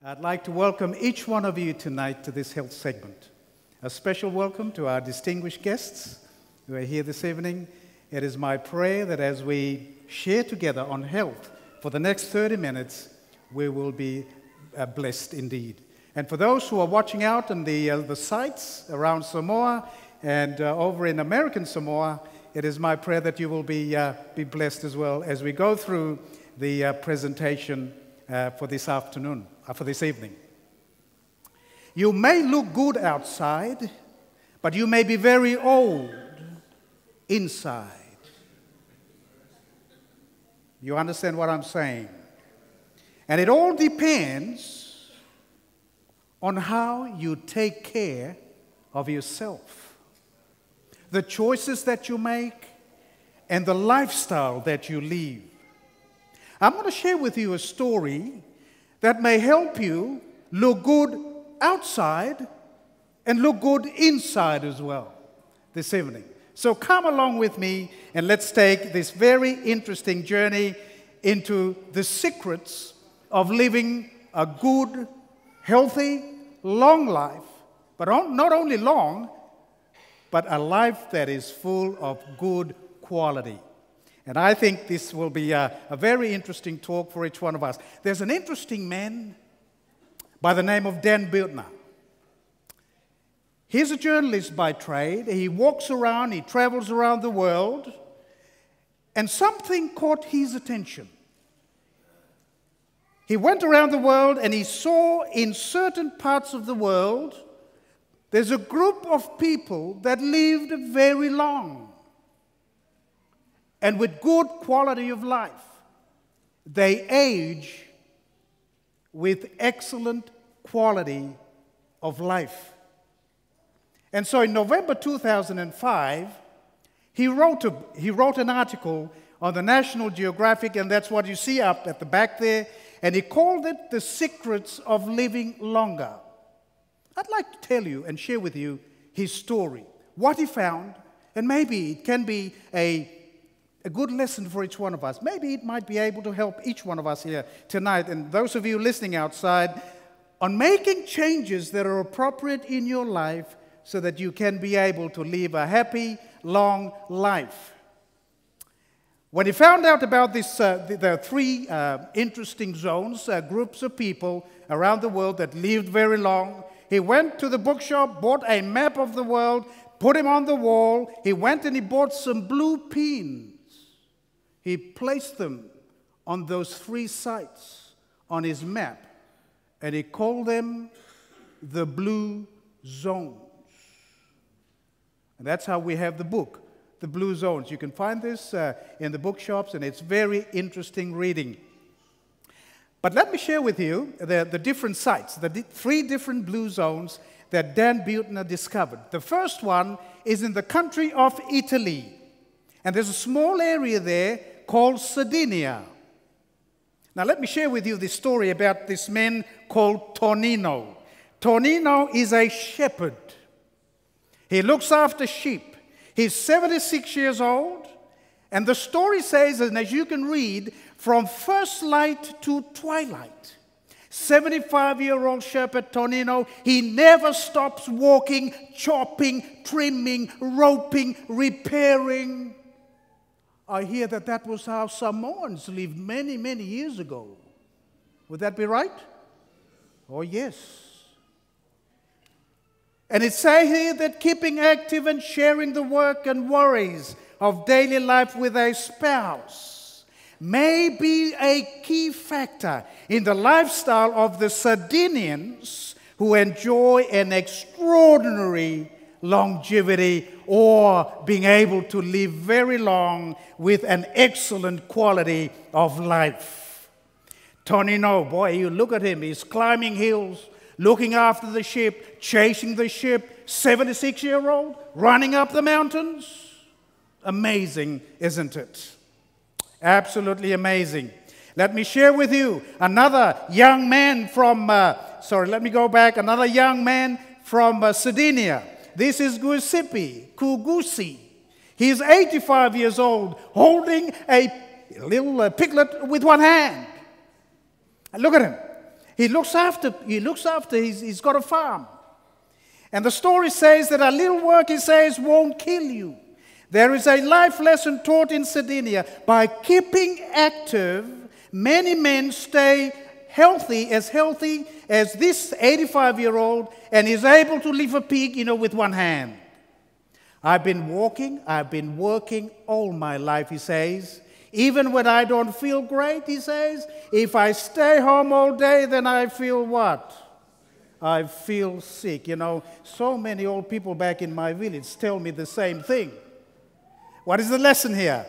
I'd like to welcome each one of you tonight to this health segment. A special welcome to our distinguished guests who are here this evening. It is my prayer that as we share together on health for the next 30 minutes, we will be blessed indeed. And for those who are watching out on the sites around Samoa and over in American Samoa, it is my prayer that you will be blessed as well as we go through the presentation for this afternoon, for this evening. You may look good outside, but you may be very old inside. You understand what I'm saying? And it all depends on how you take care of yourself. The choices that you make and the lifestyle that you live. I'm going to share with you a story that may help you look good outside and look good inside as well this evening. So come along with me and let's take this very interesting journey into the secrets of living a good, healthy, long life, but not only long, but a life that is full of good quality. And I think this will be a very interesting talk for each one of us. There's an interesting man by the name of Buettner. He's a journalist by trade. He walks around, he travels around the world, and something caught his attention. He went around the world and he saw in certain parts of the world there's a group of people that lived very long and with good quality of life. They age with excellent quality of life. And so in November 2005, he wrote an article on the National Geographic, and that's what you see up at the back there, and he called it The Secrets of Living Longer. I'd like to tell you and share with you his story, what he found, and maybe it can be a good lesson for each one of us. Maybe it might be able to help each one of us here tonight, and those of you listening outside, on making changes that are appropriate in your life so that you can be able to live a happy, long life. When he found out about this, there are three interesting zones, groups of people around the world that lived very long, he went to the bookshop, bought a map of the world, put him on the wall. He went and he bought some blue pins. He placed them on those three sites on his map, and he called them the blue zones. And that's how we have the book, The Blue Zones. You can find this in the bookshops, and it's very interesting reading. But let me share with you the different sites, the three different blue zones that Buettner discovered. The first one is in the country of Italy. And there's a small area there called Sardinia. Now let me share with you this story about this man called Tonino. Tonino is a shepherd. He looks after sheep. He's 76 years old, and the story says, and as you can read, from first light to twilight, 75-year-old shepherd Tonino, he never stops walking, chopping, trimming, roping, repairing. I hear that was how Samoans lived many, many years ago. Would that be right? Oh, yes. And it says here that keeping active and sharing the work and worries of daily life with a spouse may be a key factor in the lifestyle of the Sardinians who enjoy an extraordinary longevity or being able to live very long with an excellent quality of life. Tonino, boy, you look at him, he's climbing hills, looking after the sheep, chasing the sheep, 76-year-old, running up the mountains. Amazing, isn't it? Absolutely amazing. Let me share with you another young man from, another young man from Sardinia. This is Giuseppe Kugusi. He's 85 years old, holding a little piglet with one hand. And look at him. He's got a farm. And the story says that a little work, he says, won't kill you. There is a life lesson taught in Sardinia. By keeping active, many men stay healthy as this 85-year-old, and is able to lift a pig, with one hand. I've been working all my life, he says. Even when I don't feel great, he says, if I stay home all day, then I feel what? I feel sick. So many old people back in my village tell me the same thing. What is the lesson here?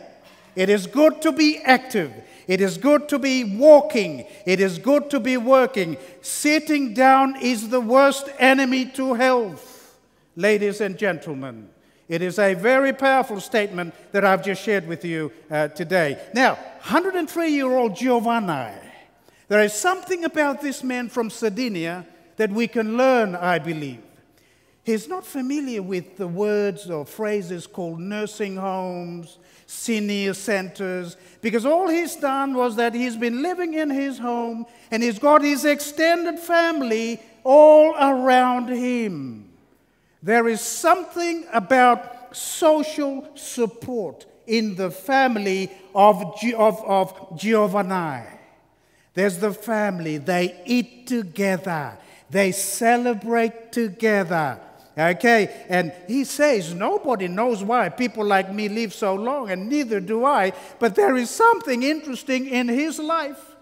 It is good to be active. It is good to be walking. It is good to be working. Sitting down is the worst enemy to health, ladies and gentlemen. It is a very powerful statement that I've just shared with you today. Now, 103-year-old Giovanni, there is something about this man from Sardinia that we can learn, I believe. He's not familiar with the words or phrases called nursing homes, senior centers, because all he's done was that he's been living in his home and he's got his extended family all around him. There is something about social support in the family of Giovanni. There's the family. They eat together. They celebrate together. Okay, and he says, nobody knows why people like me live so long, and neither do I, but there is something interesting in his life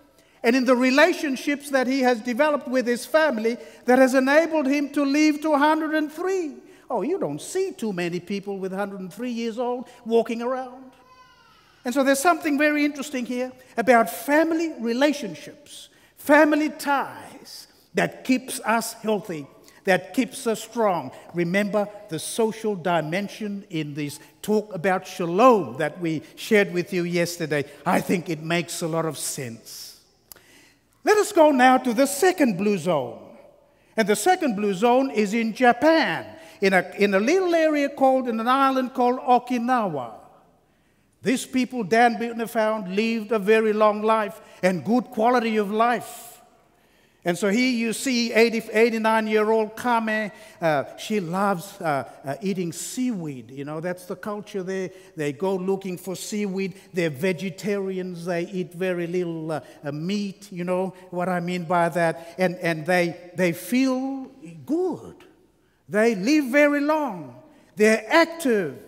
and in the relationships that he has developed with his family that has enabled him to live to 103. Oh, you don't see too many people with 103 years old walking around. And so there's something very interesting here about family relationships, family ties that keeps us healthy, that keeps us strong. Remember the social dimension in this talk about shalom that we shared with you yesterday. I think it makes a lot of sense. Let us go now to the second blue zone. And the second blue zone is in Japan, in a little area in an island called Okinawa. These people, Dan Buettner found, lived a very long life and good quality of life. And so here you see 89-year-old Kuma. She loves eating seaweed. That's the culture there. They go looking for seaweed. They're vegetarians. They eat very little meat. You know what I mean by that. And they feel good. They live very long. They're active.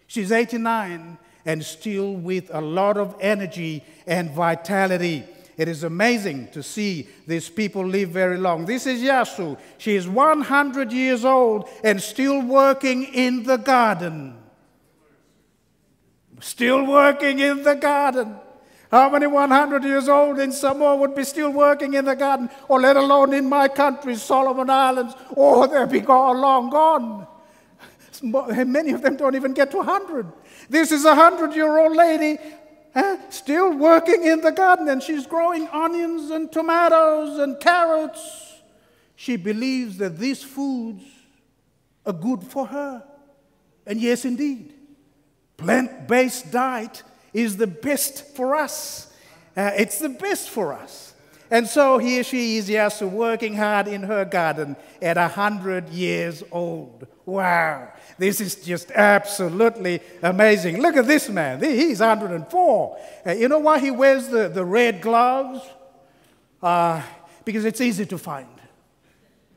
She's 89 and still with a lot of energy and vitality. It is amazing to see these people live very long. This is Yasu. She is 100 years old and still working in the garden. Still working in the garden. How many 100 years old in Samoa would be still working in the garden? Or let alone in my country, Solomon Islands. Oh, they'll be long gone. Many of them don't even get to 100. This is a 100-year-old lady still working in the garden, and she's growing onions and tomatoes and carrots. She believes that these foods are good for her. And yes, indeed, plant-based diet is the best for us. It's the best for us. And so here she is, Yasu, working hard in her garden at 100 years old. Wow, this is just absolutely amazing. Look at this man. He's 104. You know why he wears the red gloves? Because it's easy to find.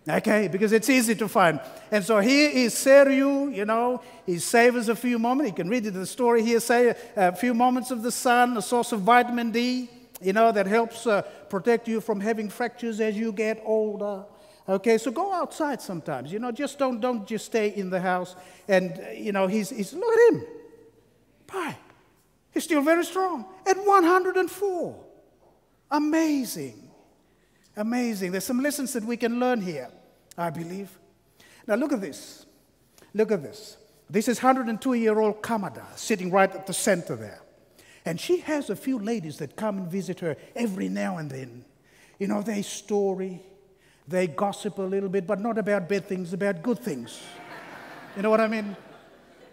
Okay, because it's easy to find. And so here is Seryu, he saves a few moments. You can read the story here, say a few moments of the sun, a source of vitamin D, that helps protect you from having fractures as you get older. Okay, so go outside sometimes. Just don't just stay in the house. And he's look at him. Bye. He's still very strong at 104. Amazing. Amazing. There's some lessons that we can learn here, I believe. Now look at this. Look at this. This is 102-year-old Kamada sitting right at the center there. And she has a few ladies that come and visit her every now and then. They story. They gossip a little bit, but not about bad things, about good things. You know what I mean?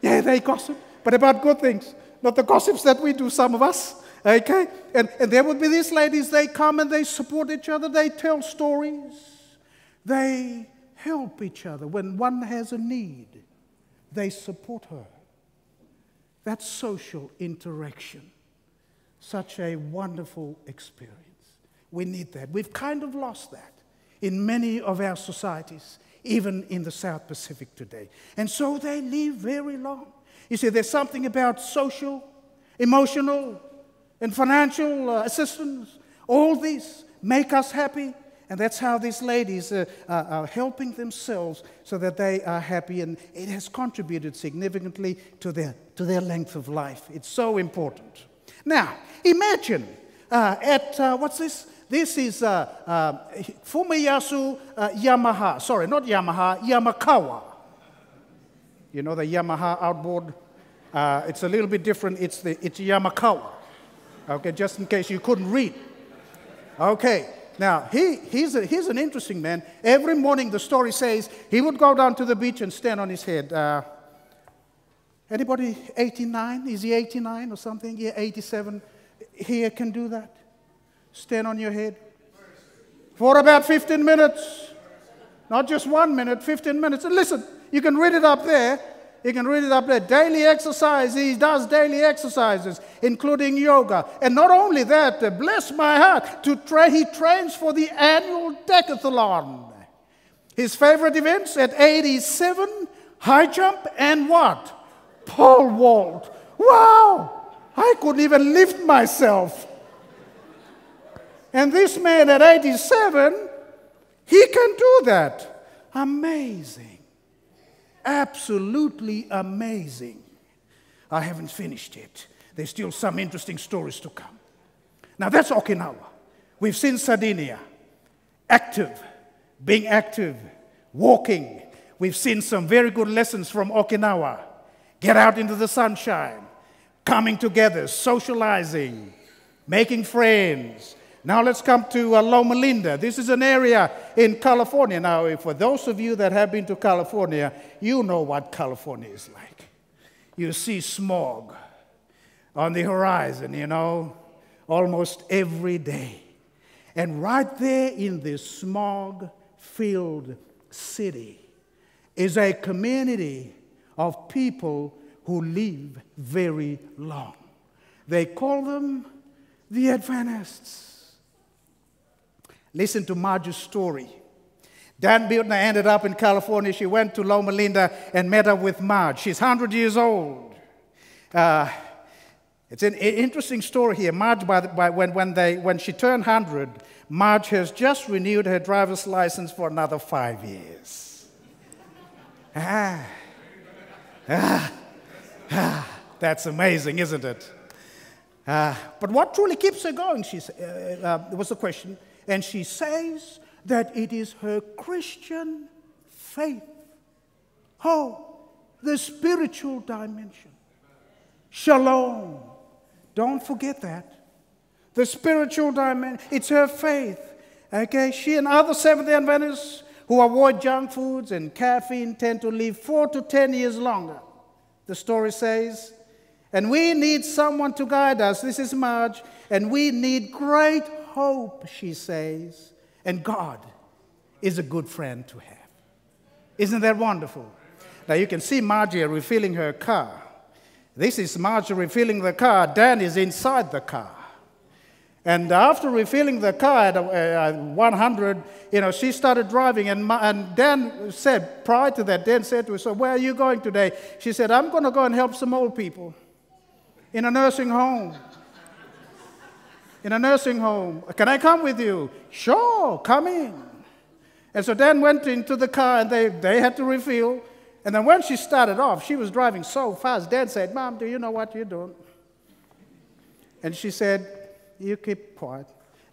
Yeah, they gossip, but about good things. Not the gossips that we do, some of us. Okay? And there would be these ladies, they come and they support each other, they tell stories, they help each other. When one has a need, they support her. That's social interaction. Such a wonderful experience. We need that. We've kind of lost that in many of our societies, even in the South Pacific today. And so they live very long. You see, there's something about social, emotional, and financial assistance. All these make us happy. And that's how these ladies are helping themselves so that they are happy. And it has contributed significantly to their length of life. It's so important. Now, imagine what's this? This is Fumiyasu Yamaha. Sorry, not Yamaha, Yamakawa. You know the Yamaha outboard? It's a little bit different. It's Yamakawa. Okay, just in case you couldn't read. Okay, now he's an interesting man. Every morning, the story says, he would go down to the beach and stand on his head. Anybody 89? Is he 89 or something? Yeah, 87. Here can do that. Stand on your head for about 15 minutes. Not just 1 minute, 15 minutes. And listen, you can read it up there. You can read it up there. Daily exercise. He does daily exercises, including yoga. And not only that, bless my heart, he trains for the annual decathlon. His favorite events at 87, high jump, and what? Pole vault. Wow! I couldn't even lift myself. And this man at 87, he can do that. Amazing. Absolutely amazing. I haven't finished yet. There's still some interesting stories to come. Now that's Okinawa. We've seen Sardinia. Being active, walking. We've seen some very good lessons from Okinawa. Get out into the sunshine, coming together, socializing, making friends. Now let's come to Loma Linda. This is an area in California. Now, for those of you that have been to California, you know what California is like. You see smog on the horizon, you know, almost every day. And right there in this smog-filled city is a community of people who live very long. They call them the Adventists. Listen to Marge's story. Dan Buettner ended up in California. She went to Loma Linda and met up with Marge. She's 100 years old. It's an interesting story here. Marge, when she turned 100, Marge has just renewed her driver's license for another 5 years. That's amazing, isn't it? But what truly keeps her going, was the question. And she says that it is her Christian faith. Oh, the spiritual dimension. Shalom. Don't forget that. The spiritual dimension. It's her faith. Okay, she and other Seventh-day Adventists who avoid junk foods and caffeine tend to live 4 to 10 years longer. The story says, and we need someone to guide us. This is Marge. And we need great hope, she says. And God is a good friend to have. Isn't that wonderful? Now you can see Margie refilling her car. This is Margie refilling the car. Dan is inside the car. And after refilling the car at 100, she started driving. And Dan said, prior to that, Dan said to her, so where are you going today? She said, I'm going to go and help some old people in a nursing home. In a nursing home. Can I come with you? Sure, come in. And so Dan went into the car and they had to refill. And then when she started off, she was driving so fast. Dan said, Mom, do you know what you're doing? And she said, you keep quiet.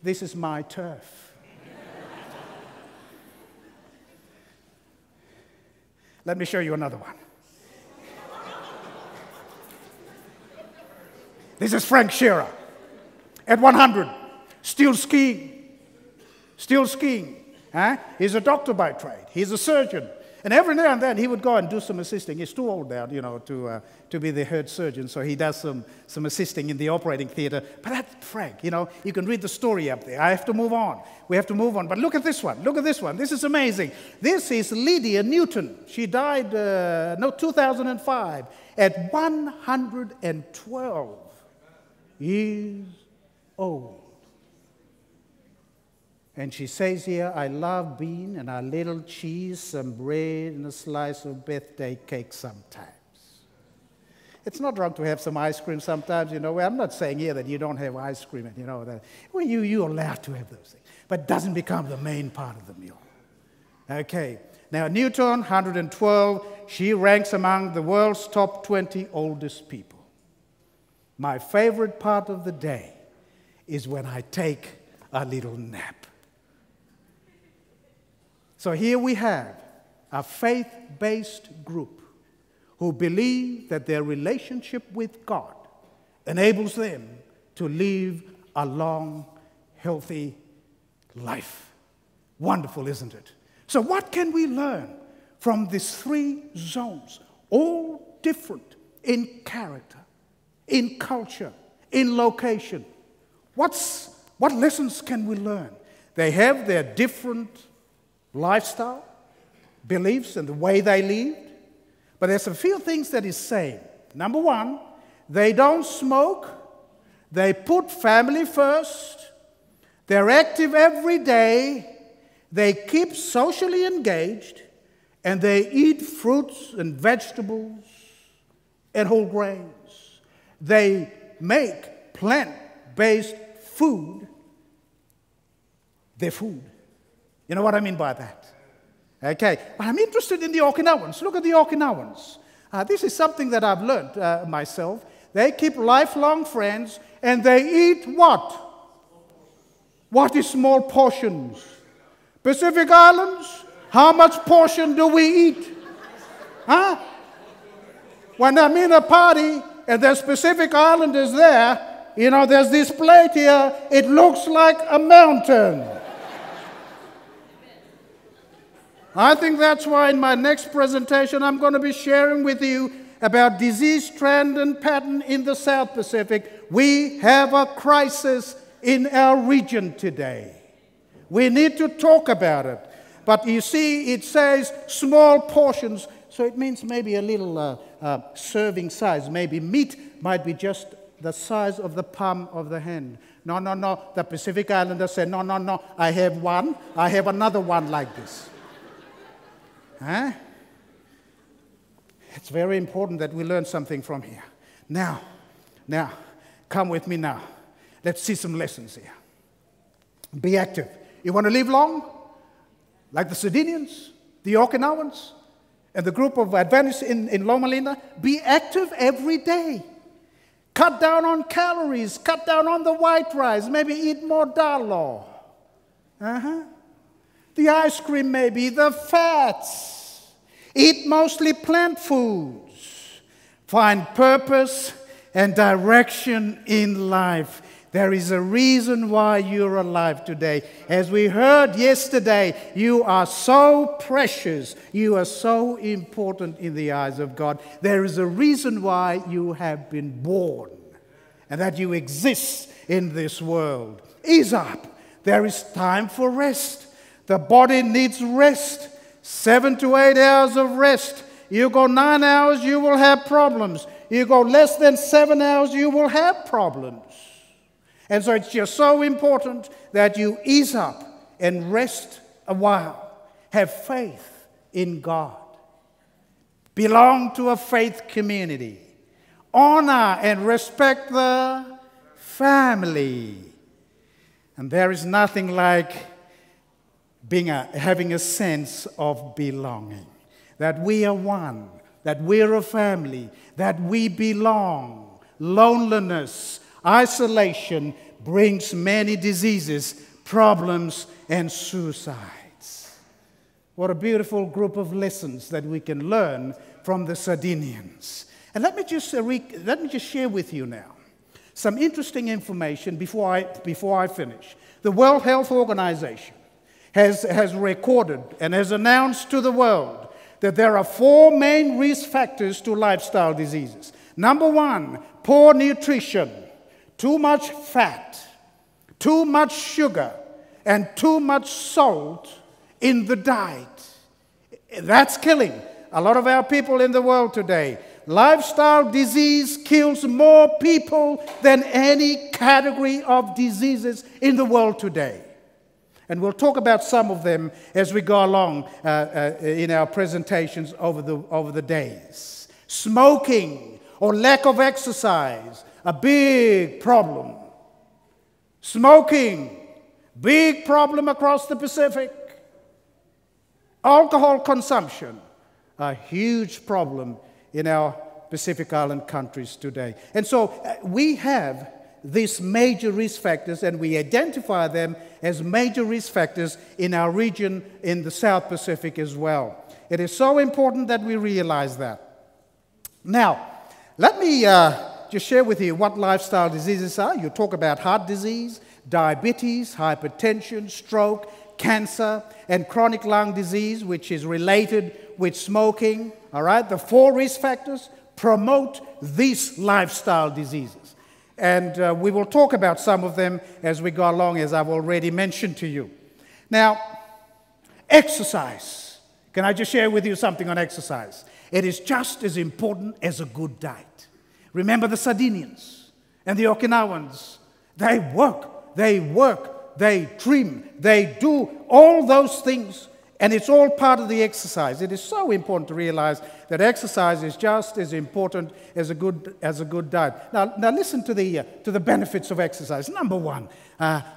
This is my turf. Let me show you another one. This is Frank Shearer. At 100, still skiing. Still skiing. He's a doctor by trade. He's a surgeon. And every now and then he would go and do some assisting. He's too old now, to be the head surgeon, so he does some assisting in the operating theater. But that's Frank, you can read the story up there. I have to move on. We have to move on. But look at this one. Look at this one. This is amazing. This is Lydia Newton. She died, 2005, at 112 years old. And she says here, I love bean and a little cheese, some bread, and a slice of birthday cake sometimes. It's not wrong to have some ice cream sometimes, Well, I'm not saying here that you don't have ice cream, that you're allowed to have those things. But it doesn't become the main part of the meal. Okay. Now, Newton, 112, she ranks among the world's top 20 oldest people. My favorite part of the day is when I take a little nap. So here we have a faith-based group who believe that their relationship with God enables them to live a long, healthy life. Wonderful, isn't it? So what can we learn from these three zones, all different in character, in culture, in location? What lessons can we learn? They have their different lifestyle, beliefs, and the way they lived. But there's a few things that is same. Number one, they don't smoke. They put family first. They're active every day. They keep socially engaged. And they eat fruits and vegetables and whole grains. They make plant-based food their food. You know what I mean by that? Okay, but I'm interested in the Okinawans. Look at the Okinawans. This is something that I've learned myself. They keep lifelong friends, and they eat what? What is small portions? Pacific Islands? How much portion do we eat? Huh? When I'm in a party, and there's Pacific Islanders there, there's this plate here, it looks like a mountain. I think that's why in my next presentation I'm going to be sharing with you about disease trend and pattern in the South Pacific. We have a crisis in our region today. We need to talk about it. But you see, it says small portions, so it means maybe a little serving size. Maybe meat might be just the size of the palm of the hand. No. The Pacific Islanders said, no. I have one. I have another one like this. Huh? It's very important that we learn something from here. Now, come with me now. Let's see some lessons here. Be active. You want to live long? Like the Sardinians, the Okinawans, and the group of Adventists in Loma Linda? Be active every day. Cut down on calories. Cut down on the white rice. Maybe eat more dalo. The ice cream maybe, the fats. Eat mostly plant foods. Find purpose and direction in life. There is a reason why you're alive today. As we heard yesterday, you are so precious. You are so important in the eyes of God. There is a reason why you have been born and that you exist in this world. Ease up. There is time for rest. The body needs rest. 7 to 8 hours of rest. You go 9 hours, you will have problems. You go less than 7 hours, you will have problems. And so it's just so important that you ease up and rest a while. Have faith in God. Belong to a faith community. Honor and respect the family. And there is nothing like having a sense of belonging. That we are one. That we're a family. That we belong. Loneliness, isolation brings many diseases, problems, and suicides. What a beautiful group of lessons that we can learn from the Sardinians. And let me just share with you now some interesting information before I finish. The World Health Organization has recorded and has announced to the world that there are 4 main risk factors to lifestyle diseases. Number 1, poor nutrition, too much fat, too much sugar, and too much salt in the diet. That's killing a lot of our people in the world today. Lifestyle disease kills more people than any category of diseases in the world today. And we'll talk about some of them as we go along in our presentations over the days. Smoking or lack of exercise, a big problem. Smoking, big problem across the Pacific. Alcohol consumption, a huge problem in our Pacific Island countries today. And so we have these major risk factors, and we identify them as major risk factors in our region in the South Pacific as well. It is so important that we realize that. Now, let me just share with you what lifestyle diseases are. You talk about heart disease, diabetes, hypertension, stroke, cancer, and chronic lung disease, which is related with smoking. All right, the 4 risk factors promote these lifestyle diseases. And we will talk about some of them as we go along, as I've already mentioned to you. Now, exercise. Can I just share with you something on exercise? It is just as important as a good diet. Remember the Sardinians and the Okinawans. They work, they trim, they do all those things, and it's all part of the exercise. It is so important to realize that exercise is just as important as a good diet. Now listen to the benefits of exercise. Number 1,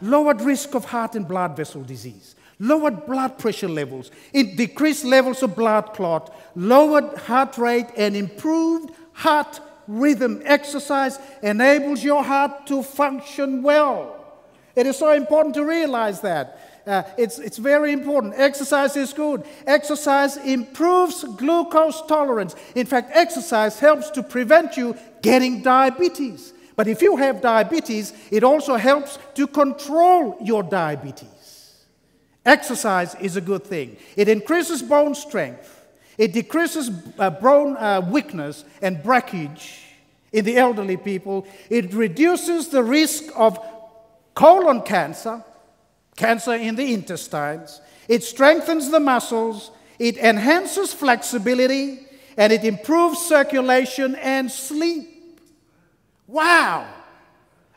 lowered risk of heart and blood vessel disease, lowered blood pressure levels, decreased levels of blood clot, lowered heart rate, and improved heart rhythm. Exercise enables your heart to function well. It is so important to realize that. It's very important. Exercise is good. Exercise improves glucose tolerance. In fact, exercise helps to prevent you getting diabetes. But if you have diabetes, it also helps to control your diabetes. Exercise is a good thing. It increases bone strength. It decreases bone weakness and breakage in the elderly people. It reduces the risk of colon cancer, cancer in the intestines. It strengthens the muscles. It enhances flexibility, and it improves circulation and sleep. Wow!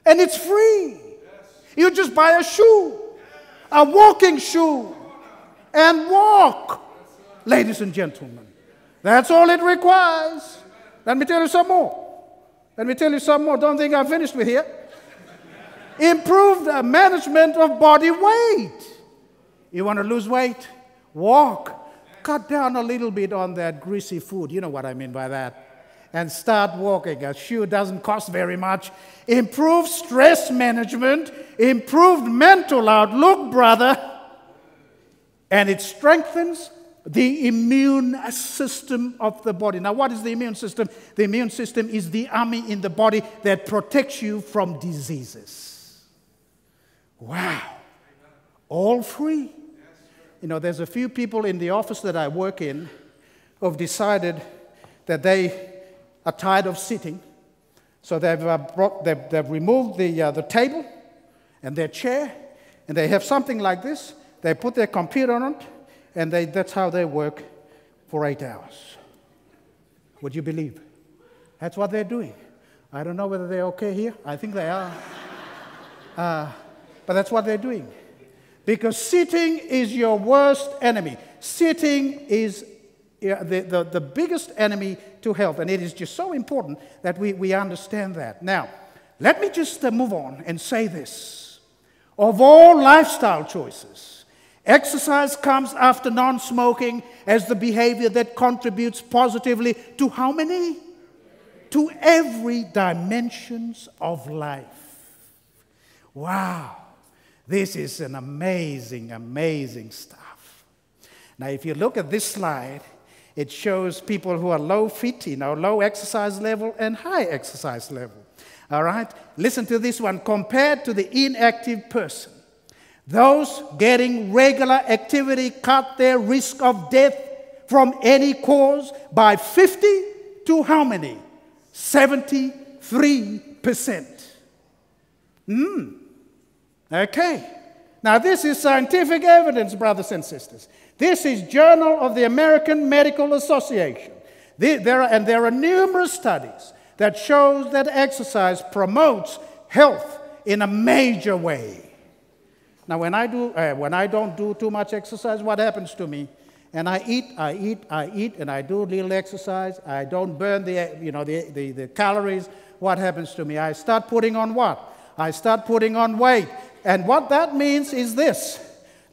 And it's free. You just buy a shoe, a walking shoe, and walk. Ladies and gentlemen, that's all it requires. Let me tell you some more. Don't think I'm finished with here. Improved management of body weight. You want to lose weight? Walk. Cut down a little bit on that greasy food. You know what I mean by that. And start walking. A shoe doesn't cost very much. Improved stress management. Improved mental outlook, brother. And it strengthens the immune system of the body. Now, what is the immune system? The immune system is the army in the body that protects you from diseases. Wow. All free. You know, there's a few people in the office that I work in who have decided that they are tired of sitting. So they've removed the table and their chair, and they have something like this. They put their computer on it, and that's how they work for 8 hours. Would you believe? That's what they're doing. I don't know whether they're okay here. I think they are. But that's what they're doing. Because sitting is your worst enemy. Sitting is the biggest enemy to health. And it is just so important that we understand that. Now, let me just move on and say this. Of all lifestyle choices, exercise comes after non-smoking as the behavior that contributes positively to how many? To every dimensions of life. Wow. This is an amazing, amazing stuff. Now, if you look at this slide, it shows people who are low fit, low exercise level and high exercise level. All right? Listen to this one. Compared to the inactive person, those getting regular activity cut their risk of death from any cause by 50 to how many? 73%. Okay. Now this is scientific evidence, brothers and sisters. This is Journal of the American Medical Association. There are numerous studies that shows that exercise promotes health in a major way. Now, when I don't do too much exercise, what happens to me? And I eat, and I do little exercise. I don't burn the calories. What happens to me? I start putting on what? I start putting on weight. And what that means is this.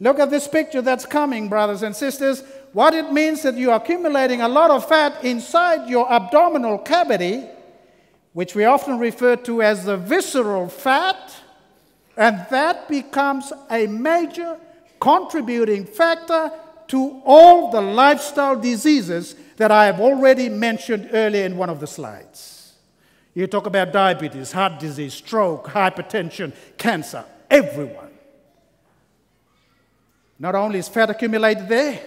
Look at this picture that's coming, brothers and sisters. What it means that you're accumulating a lot of fat inside your abdominal cavity, which we often refer to as the visceral fat, and that becomes a major contributing factor to all the lifestyle diseases that I have already mentioned earlier in one of the slides. You talk about diabetes, heart disease, stroke, hypertension, cancer, everyone. Not only is fat accumulated there,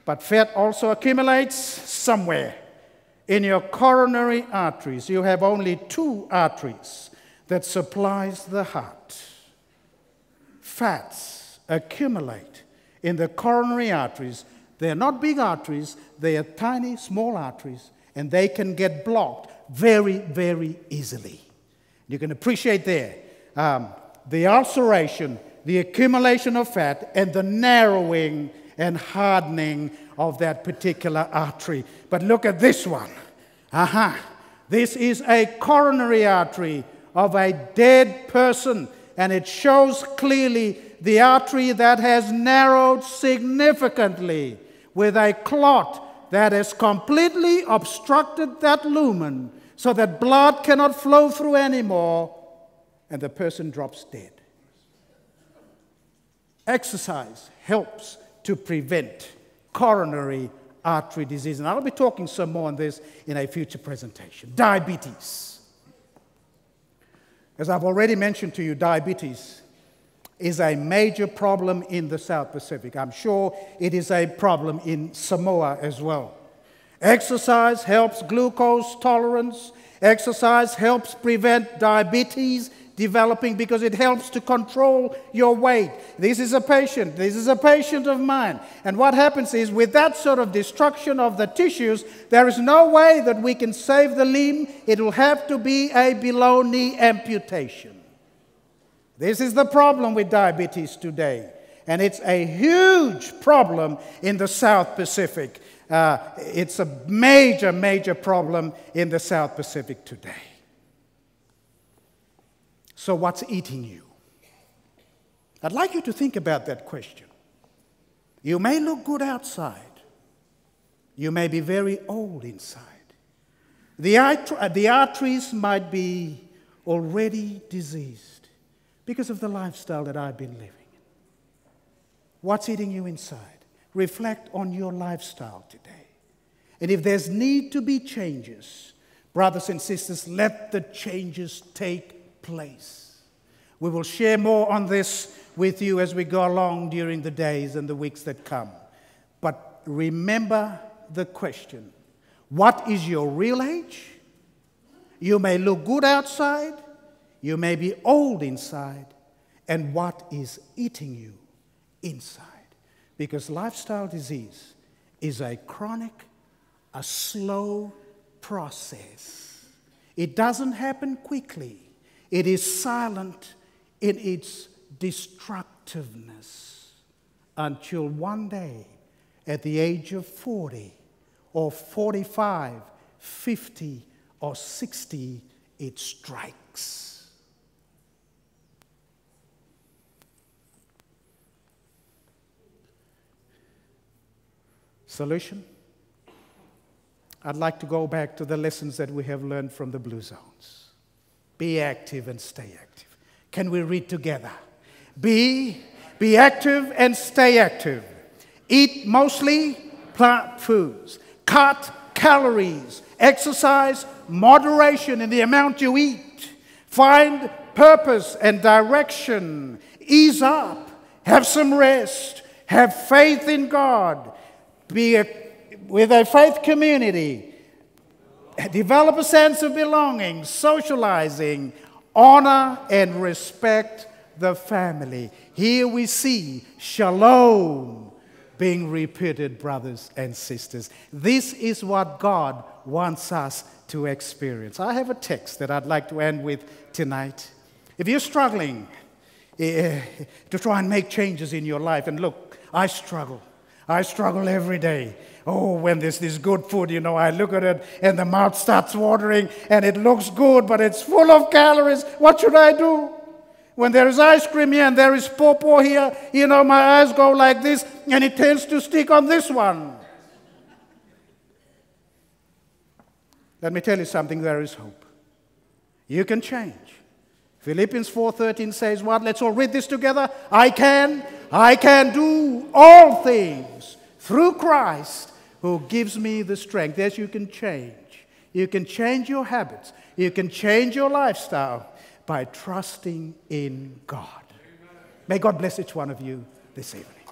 but fat also accumulates somewhere. In your coronary arteries, you have only 2 arteries that supplies the heart. Fats accumulate in the coronary arteries. They are not big arteries, they are tiny, small arteries, and they can get blocked very, very easily. You can appreciate there the ulceration, the accumulation of fat, and the narrowing and hardening of that particular artery. But look at this one. This is a coronary artery of a dead person, and it shows clearly the artery that has narrowed significantly with a clot that has completely obstructed that lumen so that blood cannot flow through anymore, and the person drops dead. Exercise helps to prevent coronary artery disease. And I'll be talking some more on this in a future presentation. Diabetes. As I've already mentioned to you, diabetes is a major problem in the South Pacific. I'm sure it is a problem in Samoa as well. Exercise helps glucose tolerance. Exercise helps prevent diabetes developing because it helps to control your weight. This is a patient of mine. And what happens is, with that sort of destruction of the tissues, there is no way that we can save the limb. It will have to be a below-knee amputation. This is the problem with diabetes today. And it's a huge problem in the South Pacific. It's a major, major problem in the South Pacific today. So what's eating you? I'd like you to think about that question. You may look good outside. You may be very old inside. The arteries might be already diseased because of the lifestyle that I've been living. What's eating you inside? Reflect on your lifestyle today. And if there's need to be changes, brothers and sisters, let the changes take place. We will share more on this with you as we go along during the days and the weeks that come. But remember the question, what is your real age? You may look good outside, you may be old inside, and what is eating you inside? Because lifestyle disease is a chronic, a slow process. It doesn't happen quickly. It is silent in its destructiveness until one day, at the age of 40 or 45, 50 or 60, it strikes. Solution? I'd like to go back to the lessons that we have learned from the Blue Zones. Be active and stay active. Can we read together? Be active and stay active. Eat mostly plant foods. Cut calories. Exercise moderation in the amount you eat. Find purpose and direction. Ease up. Have some rest. Have faith in God. with a faith community, develop a sense of belonging, socializing, honor and respect the family. Here we see shalom being repeated, brothers and sisters. This is what God wants us to experience. I have a text that I'd like to end with tonight. If you're struggling to try and make changes in your life, and look, I struggle every day. Oh, when there's this good food, you know, I look at it and the mouth starts watering and it looks good, but it's full of calories. What should I do? When there is ice cream here and there is pawpaw here, you know, my eyes go like this and it tends to stick on this one. Let me tell you something, there is hope. You can change. Philippians 4:13 says what? Let's all read this together. I can do all things through Christ who gives me the strength. Yes, you can change. You can change your habits. You can change your lifestyle by trusting in God. May God bless each one of you this evening.